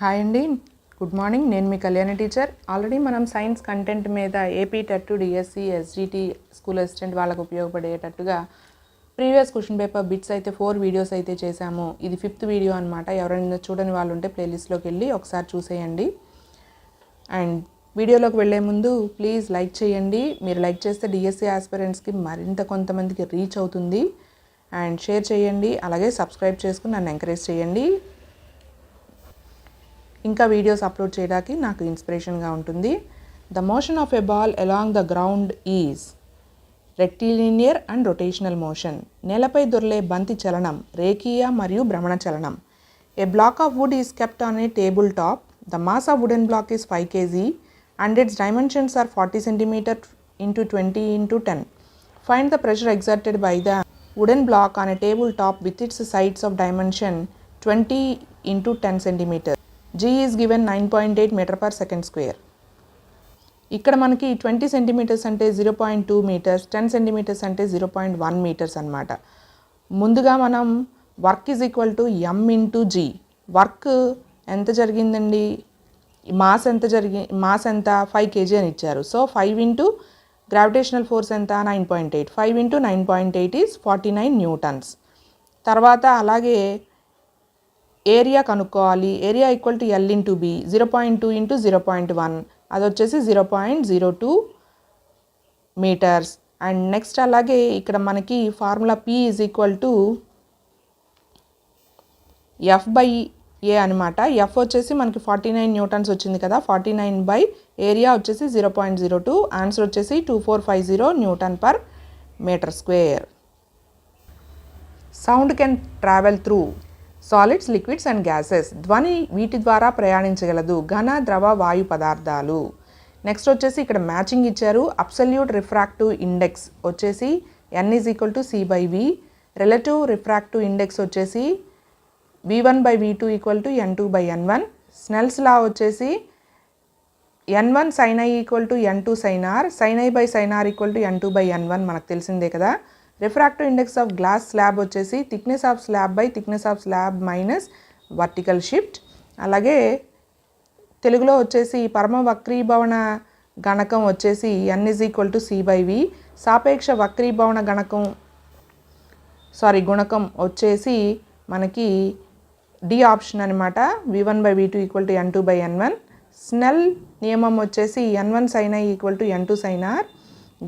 Hi అండి, good morning. నేను మీ Kalyani teacher. Already మనం సైన్స్ కంటెంట్ మీద AP TET DSC SGT school assistant వాళ్ళకు ఉపయోగపడేటట్టుగా ప్రీవియస్ క్వశ్చన్ పేపర్ బిట్స్ అయితే 4 వీడియోస్ అయితే చేశాము. ఇది 5th వీడియో అనమాట. ఎవరైనా చూడని వాళ్ళు ఉంటే ప్లేలిస్ట్లోకి వెళ్ళి ఒకసారి చూసేయండి. అండ్ వీడియోలోకి వెళ్ళే ముందు ప్లీజ్ లైక్ చేయండి. మీరు లైక్ చేస్తే డిఎస్సి ఆస్పిరెంట్స్కి మరింత కొంతమందికి రీచ్ అవుతుంది. అండ్ షేర్ చేయండి, అలాగే సబ్స్క్రైబ్ చేసుకుని నన్ను ఎంకరేజ్ చేయండి. ఇంకా వీడియోస్ అప్లోడ్ చేయడానికి నాకు ఇన్స్పిరేషన్గా ఉంటుంది. The motion of a ball along the ground is rectilinear and rotational motion. నేలపై దొర్లే బంతి చలనం రేఖీయ మరియు భ్రమణ చలనం. A block of wood is kept on a table top. The mass of wooden block is 5 kg and its dimensions are 40 cm into 20 into 10. Find the pressure exerted by the wooden block on a table top with its sides of dimension 20 into 10 cm. G is given 9.8 meter per second square. ఇక్కడ మనకి 20 centimetres అంటే 0.2 metres, 10 centimetres అంటే 0.1 metres అనమాట. ముందుగా మనం work is equal to m into g. Work ఎంత జరిగిందండి, mass ఎంత 5 kg అని ఇచ్చారు. సో 5 ఇంటూ గ్రావిటేషనల్ ఫోర్స్ ఎంత 9.8. 5 ఇంటూ 9.8 ఈజ్ 49 న్యూటన్స్. తర్వాత అలాగే ఏరియా కనుక్కోవాలి. Area equal to l into b. 0.2 into 0.1 అది వచ్చేసి 0.02 మీటర్స్. అండ్ నెక్స్ట్ అలాగే ఇక్కడ మనకి formula P is equal to F by A అనమాట. ఎఫ్ వచ్చేసి మనకి 49 న్యూటన్స్ వచ్చింది కదా, 49 బై ఏరియా వచ్చేసి 0.02. ఆన్సర్ వచ్చేసి 2450 newton per metre square. Sound can travel through solids, liquids and gases. ధ్వని వీటి ద్వారా ప్రయాణించగలదు. ఘన, ద్రవ, వాయు పదార్థాలు. నెక్స్ట్ వచ్చేసి ఇక్కడ మ్యాచింగ్ ఇచ్చారు. అబ్సల్యూట్ రిఫ్రాక్టివ్ ఇండెక్స్ వచ్చేసి n is equal to C by V. Relative refractive index వచ్చేసి v1 by v2 equal to n2 by n1. Snell's law వచ్చేసి n1 sin i equal to n2 sin r. sin i by sin r equal to n2 by n1 మనకు తెలిసిందే కదా. Refractive index of glass slab వచ్చేసి thickness of slab by thickness of slab minus vertical shift. అలాగే తెలుగులో వచ్చేసి పరమ వక్రీభవన గణకం వచ్చేసి n is equal to C by V. సాపేక్ష వక్రీభవన గుణకం వచ్చేసి మనకి డి ఆప్షన్ అనమాట. v1 by v2 equal to n2 by n1. Snell నియమం వచ్చేసి n1 sin i equal to n2 sin r.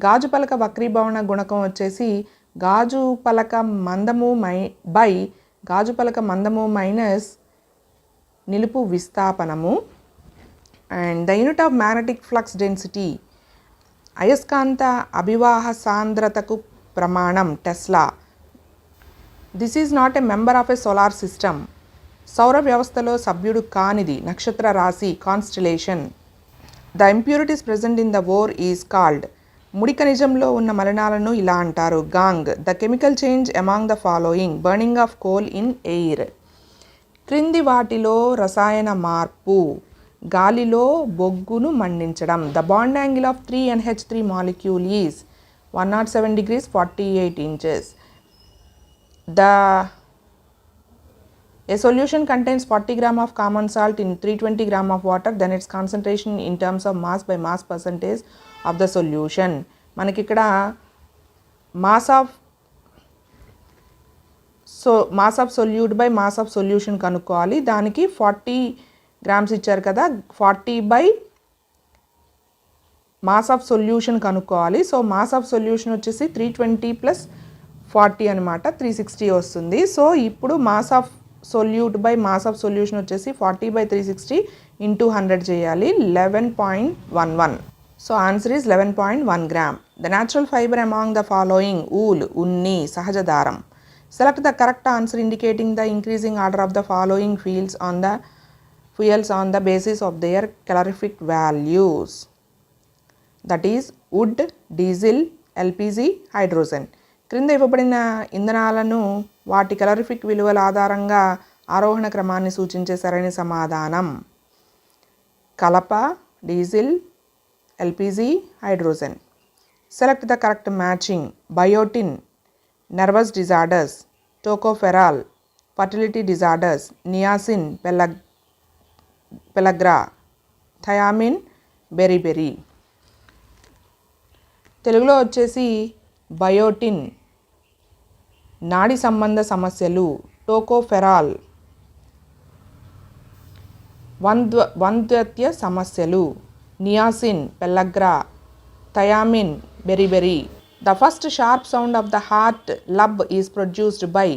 గాజు పలక వక్రీభవన గుణకం వచ్చేసి గాజు పలక మందము బై గాజు పలక మందము మైనస్ నిలుపు విస్థాపనము. And the unit of magnetic flux density అయస్కాంత అభివాహ సాంద్రతకు ప్రమాణం tesla. This is not a member of a solar system. సౌర వ్యవస్థలో సభ్యుడు కానిది నక్షత్ర రాశి constellation. The impurities present in the ore is called. ముడి ఖనిజంలో ఉన్న మలినాలను ఇలా అంటారు gangue. The chemical change among the following burning of coal in air. క్రింది వాటిలో రసాయన మార్పు గాలిలో బొగ్గును మండించడం. The bond angle of 3NH3 molecule is 107 degrees 48 inches. A solution contains 40 gram of common salt in 320 gram of water, then its concentration in terms of mass by mass percentage of the solution. మనకి ఇక్కడ mass of solute by mass of solution కనుక్కోవాలి. దానికి 40 grams ఇచ్చారు కదా, 40 by mass of solution కనుక్కోవాలి. So mass of solution వచ్చేసి 320 plus 40 అనమాట, 360 వస్తుంది. సో ఇప్పుడు mass of solute by mass of solution వచ్చేసి 40 బై 360 ఇంటూ 100 చేయాలి, 11.11. So answer is 11.1 gram. The natural fibre among the following wool ఉన్ని సహజ దారం. Select the correct answer indicating the increasing order of the following fuels on the basis of their calorific values. That is wood, diesel, LPG, hydrogen. క్రింద ఇవ్వబడిన ఇంధనాలను వాటి calorific విలువల ఆధారంగా ఆరోహణ క్రమాన్ని సూచించే సరైన సమాధానం కలప, diesel, LPG, hydrogen. Select the correct matching biotin, nervous disorders, tocopherol, fertility disorders, niacin, pellagra, thiamine, beriberi. తెలుగులో వచ్చేసి బయోటిన్, నాడి సంబంధ సమస్యలు, టోకోఫెరాల్, వంధ్యత్వ సమస్యలు, niacin, pellagra, thiamine, beriberi. The first sharp sound of the heart lub is produced by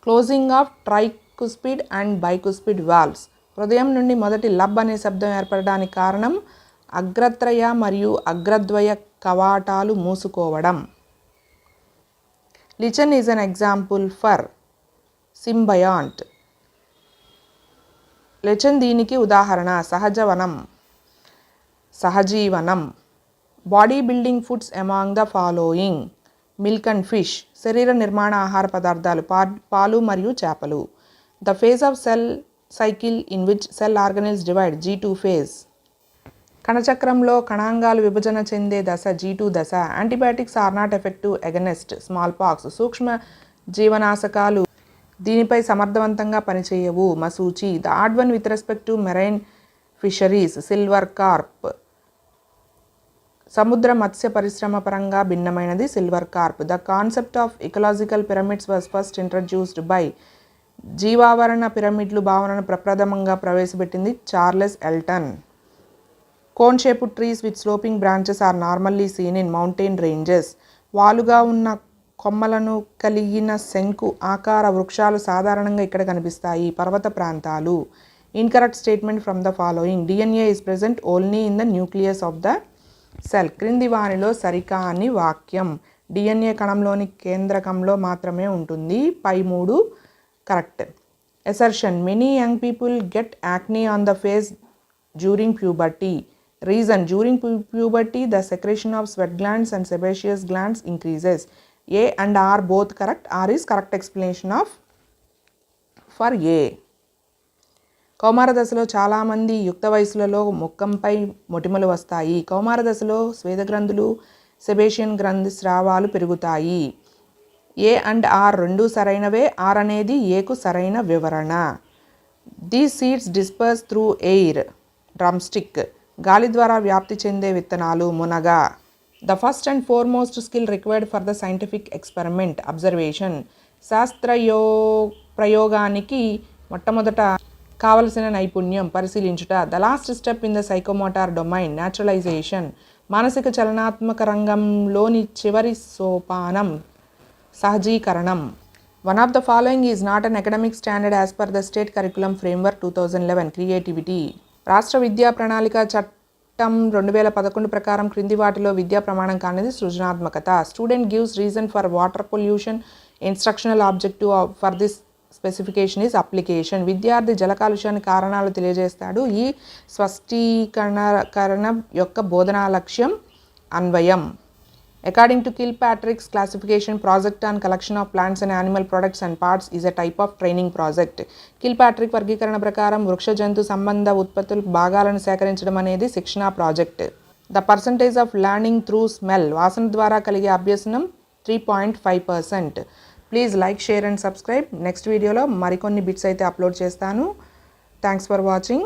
closing of tricuspid and bicuspid valves. హృదయం నుండి మొదటి లబ్ అనే శబ్దం ఏర్పడడానికి కారణం అగ్రత్రయ మరియు అగ్రద్వయ కవాటాలు మూసుకోవడం. lichen is an example for symbiont. lichen దీనికి ఉదాహరణ. సహజీవనం. Body building foods among the following: milk and fish, శరీర నిర్మాణ ఆహార పదార్థాలు, పాలు మరియు చేపలు. The phase of cell cycle in which cell organelles divide, G2 phase. కణచక్రంలో కణాంగాలు విభజన చెందే దశ, G2 దశ. Antibiotics are not effective against smallpox, సూక్ష్మ జీవనాశకాలు దీనిపై సమర్థవంతంగా పనిచేయవు, మశూచి. The odd one with respect to marine fisheries, silver carp. సముద్ర మత్స్య పరిశ్రమ పరంగా భిన్నమైనది silver carp. The concept of ecological pyramids was first introduced by, జీవావరణ పిరమిడ్లు భావనను ప్రప్రథమంగా ప్రవేశపెట్టింది Charles Elton. Cone shaped trees with sloping branches are normally seen in mountain ranges. వాలుగా ఉన్న కొమ్మలను కలిగిన శంకు ఆకార వృక్షాలు సాధారణంగా ఇక్కడ కనిపిస్తాయి, పర్వత ప్రాంతాలు. Incorrect statement from the following: DNA is present only in the nucleus of the cell. క్రింది వానిలో సరికాని వాక్యం. DNA కణంలోని కేంద్రకంలో మాత్రమే ఉంటుంది. పై 3 correct. Assertion: many young people get acne on the face during puberty. Reason: during puberty the secretion of sweat glands and sebaceous glands increases. A and R both correct. R is correct explanation of for A. కౌమార దశలో చాలామంది యుక్త వయసులలో ముఖంపై మొటిమలు వస్తాయి. కౌమార దశలో స్వేద గ్రంథులు, సెబేషియన్ గ్రంథి స్రావాలు పెరుగుతాయి. A and R రెండూ సరైనవే. R అనేది Aకు సరైన వివరణ. These seeds disperse through air, drumstick. గాలి ద్వారా వ్యాప్తి చెందే విత్తనాలు, మునగ. The first and foremost skill required for the scientific experiment, observation. ప్రయోగానికి మొట్టమొదట కావలసిన నైపుణ్యం, పరిశీలించుట. The last step in the psychomotor domain, naturalization. మానసిక చలనాత్మక రంగంలోని చివరి సోపానం, సహజీకరణం. One of the following is not an academic standard as per the state curriculum framework 2011. Creativity. రాష్ట్ర విద్యా ప్రణాళిక చట్టం 2011 ప్రకారం క్రింది వాటిలో విద్యా ప్రమాణం కానిది సృజనాత్మకత. Student gives reason for water pollution. Instructional objective for this specification is application. విద్యార్థి జల కాలుష్యానికి కారణాలు తెలియజేస్తాడు. ఈ స్పష్టీకరణ యొక్క బోధనా లక్ష్యం అన్వయం. According to Kilpatrick's classification, project on collection of plants and animal products and parts is a type of training project. Kilpatrick వర్గీకరణ ప్రకారం వృక్ష జంతు సంబంధ ఉత్పత్తుల భాగాలను సేకరించడం అనేది శిక్షణా project. The percentage of learning through smell, వాసన ద్వారా కలిగే అభ్యసనం 3.5%. Please like, share and subscribe. Next వీడియోలో మరికొన్ని బిట్స్ అయితే అప్లోడ్ చేస్తాను. Thanks for watching.